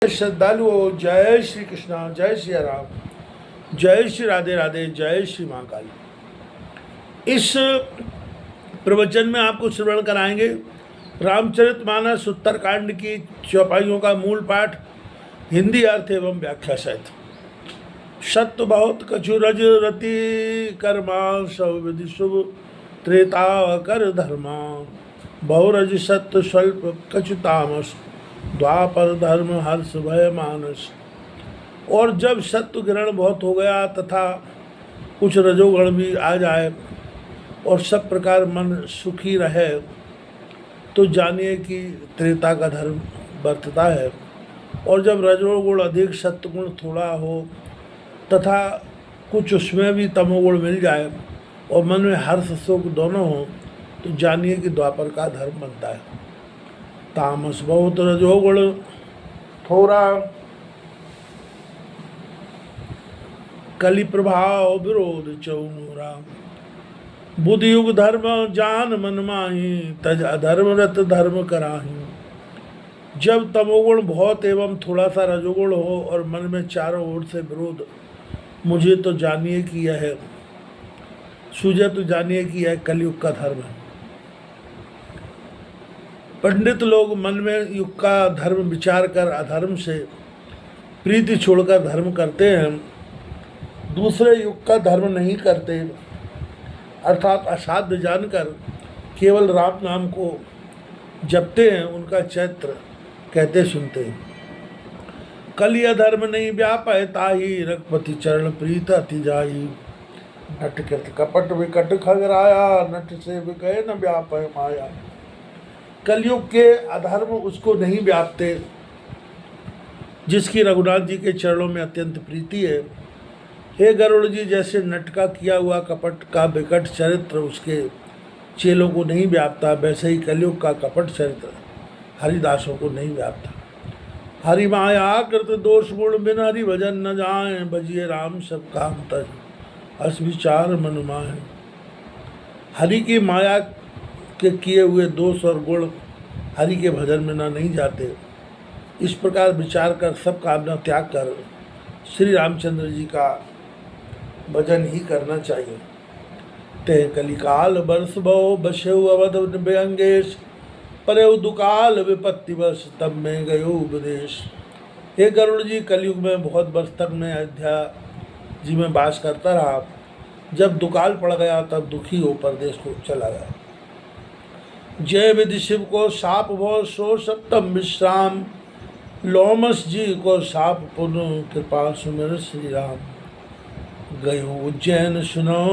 श्रद्धालुओं, जय श्री कृष्णा, जय श्री राम, जय श्री राधे राधे, जय श्री महाकाली। इस प्रवचन में आपको श्रवण कराएंगे रामचरितमानस उत्तरकांड की चौपाइयों का मूल पाठ, हिंदी अर्थ एवं व्याख्या सहित। सत्य बहुत कछु रज रति कर्मा, सब विधि शुभ त्रेता कर धर्मा। बहुरज सत्य स्वल्प कछु तामस, द्वापर धर्म हर्ष भय मानस। और जब सत्व ग्रहण बहुत हो गया तथा कुछ रजोगण भी आ जाए और सब प्रकार मन सुखी रहे, तो जानिए कि त्रेता का धर्म बरतता है। और जब रजोगुण अधिक सत्वगुण थोड़ा हो तथा कुछ उसमें भी तमोगुण मिल जाए और मन में हर्ष शोक दोनों हो, तो जानिए कि द्वापर का धर्म बनता है। तामस बहुत रजोगुण थोड़ा, कलि प्रभाव विरोध चौरा। बुद्धि युग धर्म जान मन माही, तज अधर्म रत धर्म कराही। जब तमोगुण बहुत एवं थोड़ा सा रजोगुण हो और मन में चारों ओर से विरोध, मुझे तो जानिए कि यह सूझे, तो जानिए कि यह कलयुग का धर्म है। पंडित लोग मन में युग का धर्म विचार कर अधर्म से प्रीति छोड़कर धर्म करते हैं, दूसरे युग का धर्म नहीं करते, अर्थात असाध्य जानकर केवल राम नाम को जपते हैं, उनका चरित्र कहते सुनते हैं। कलि अधर्म नहीं व्यापय ताही, रघुपति चरण प्रीत अति जाई। नट कृत कपट विकट खगराया, नट से विकय न व्यापय माया। कलयुग के अधर्म उसको नहीं व्यापते जिसकी रघुनाथ जी के चरणों में अत्यंत प्रीति है। हे गरुड़ जी, जैसे नट का किया हुआ कपट का विकट चरित्र उसके चेलों को नहीं व्यापता, वैसे ही कलयुग का कपट चरित्र हरिदासों को नहीं व्यापता। हरि माया कृत दोष गुण बिन हरि भजन न जाए, बजिए राम सब काम तज अस विचार मन माहे। हरि की माया के किए हुए दोष और गुण हरि के भजन में ना नहीं जाते। इस प्रकार विचार कर सब कामना त्याग कर श्री रामचंद्र जी का भजन ही करना चाहिए। ते कलिकाल वर्ष भव बसेउ अवध व्यंगेश, परेउ दुकाल विपत्ति वर्ष तब में गयो उपदेश। हे गरुड़ जी, कलयुग में बहुत वर्ष तक मैं अयोध्या जी में वास करता रहा। जब दुकाल पड़ गया तब दुखी हो परदेश को चला गया। जय विधि शिव को साप भो सो सप्तम विश्राम, लोमस जी को साप पुनः कृपा सुमिर श्री राम। गयो उज्जैन सुनो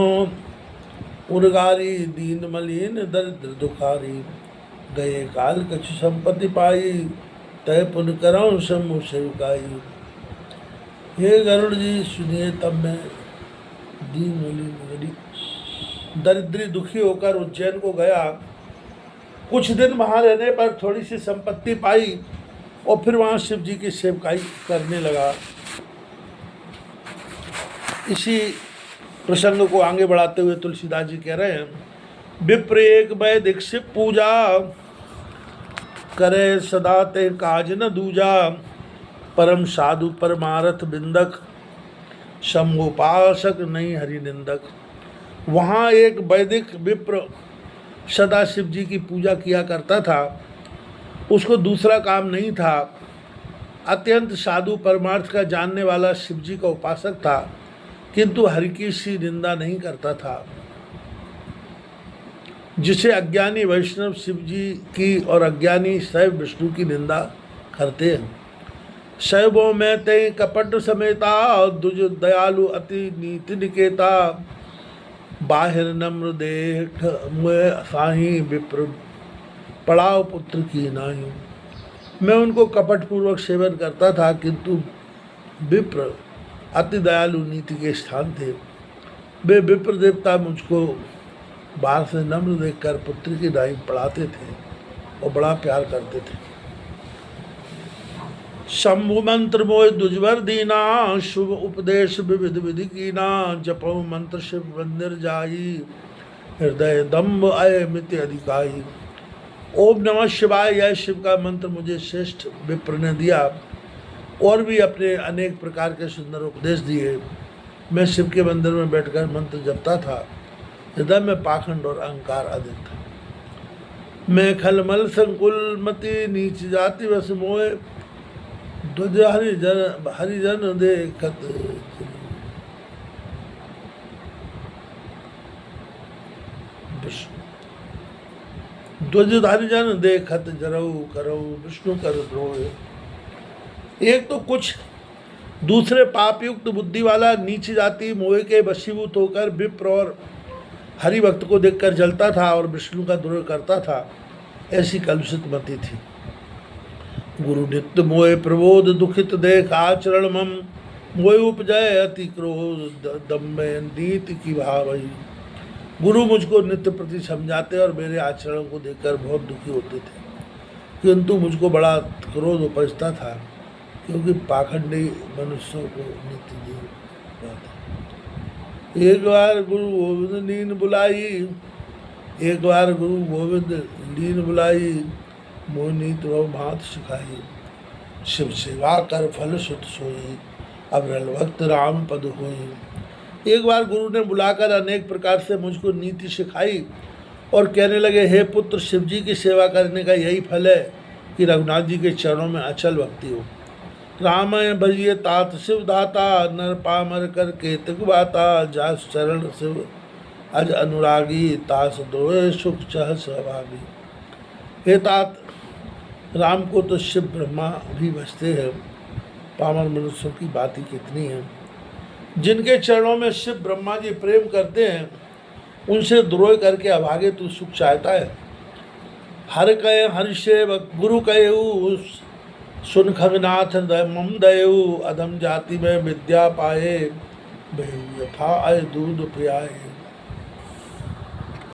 उर्गारी, दीन मलिन दरिद्र दुखारी। गए काल कछु संपत्ति पाई, तय पुन करऊं समूह सेवकाई। हे गरुड़ जी सुनिए, तब मैं दीन मलिन दरिद्री दुखी होकर उज्जैन को गया। कुछ दिन वहाँ रहने पर थोड़ी सी संपत्ति पाई और फिर वहाँ शिव जी की सेवकाई करने लगा। इसी प्रसंग को आगे बढ़ाते हुए तुलसीदास जी कह रहे हैं, विप्र एक वैदिक शिव पूजा, करे सदा ते काज न दूजा। परम साधु परमारथ बिंदक, समोपासक नहीं हरि निंदक। वहाँ एक वैदिक विप्र सदा शिव जी की पूजा किया करता था। उसको दूसरा काम नहीं था। अत्यंत साधु परमार्थ का जानने वाला शिव जी का उपासक था, किंतु हरि की सी निंदा नहीं करता था। जिसे अज्ञानी वैष्णव शिव जी की और अज्ञानी शैव विष्णु की निंदा करते हैं। शैवों में ते कपट समेता, दुज दयालु अति नीति निकेता। बाहिर नम्र देख मैं साही, विप्र पड़ाव पुत्र की नाही। मैं उनको कपटपूर्वक सेवन करता था, किंतु विप्र अति दयालु नीति के स्थान थे। वे विप्र देवता मुझको बाहर से नम्र देखकर पुत्र की नाई पढ़ाते थे और बड़ा प्यार करते थे। शंभु मंत्र मोह दुजवर दीना, शुभ उपदेश विविध विधि कीना। जपो मंत्र शिव मंदिर जाई, हृदय दम्भ अय मित्य अधिकाई। ओम नमः शिवाय, यह शिव का मंत्र मुझे श्रेष्ठ विप्र ने दिया। और भी अपने अनेक प्रकार के सुंदर उपदेश दिए। मैं शिव के मंदिर में बैठकर मंत्र जपता था। हृदय में पाखंड और अहंकार अधिक था। मैं खलमल संकुल मति नीच जाति बस मोए, ध्वज हरिजन देखत ध्वजधारी जन देखत जरऊ करऊ विष्णु कर द्रोह। एक तो कुछ दूसरे पापयुक्त बुद्धि वाला नीच जाति मोह के वशीभूत होकर विप्र और हरिभक्त को देखकर जलता था और विष्णु का द्रोह करता था। ऐसी कलुषित मति थी। गुरु नित्य मोह प्रबोध दुखित देख आचरण मम, मोह उपजय अति क्रोध दम्भे नीति की भावई। गुरु मुझको नित्य प्रति समझाते और मेरे आचरण को देखकर बहुत दुखी होते थे, किंतु मुझको बड़ा क्रोध उपजता था, क्योंकि पाखंडी मनुष्यों को नित्य दी जाता। एक बार गुरु गोविंद लीन बुलाई, एक बार गुरु गोविंद लीन बुलाई, मोह नीत वह भांत सिखाई। शिव सेवा कर फल सुत सोई, अब रल भक्त राम पद होई। एक बार गुरु ने बुलाकर अनेक प्रकार से मुझको नीति सिखाई और कहने लगे, हे पुत्र, शिव जी की सेवा करने का यही फल है कि रघुनाथ जी के चरणों में अचल भक्ति हो। राम भजिए तात शिव दाता, नर पामर कर केतक बाता, जास चरण शिव अज अनुरागी, तास द्रोह सुख चह सहभागी। हे तात, राम को तो शिव ब्रह्मा भी भजते हैं, पामर मनुष्यों की बात ही कितनी है। जिनके चरणों में शिव ब्रह्मा जी प्रेम करते हैं, उनसे द्रोह करके अभागे तू सुख चाहता है। हर कहे हर्षेव गुरु कहू, सुन खगनाथ मम दयऊ, अधम जाति में विद्या पाए, यथा आय दूध पियाए।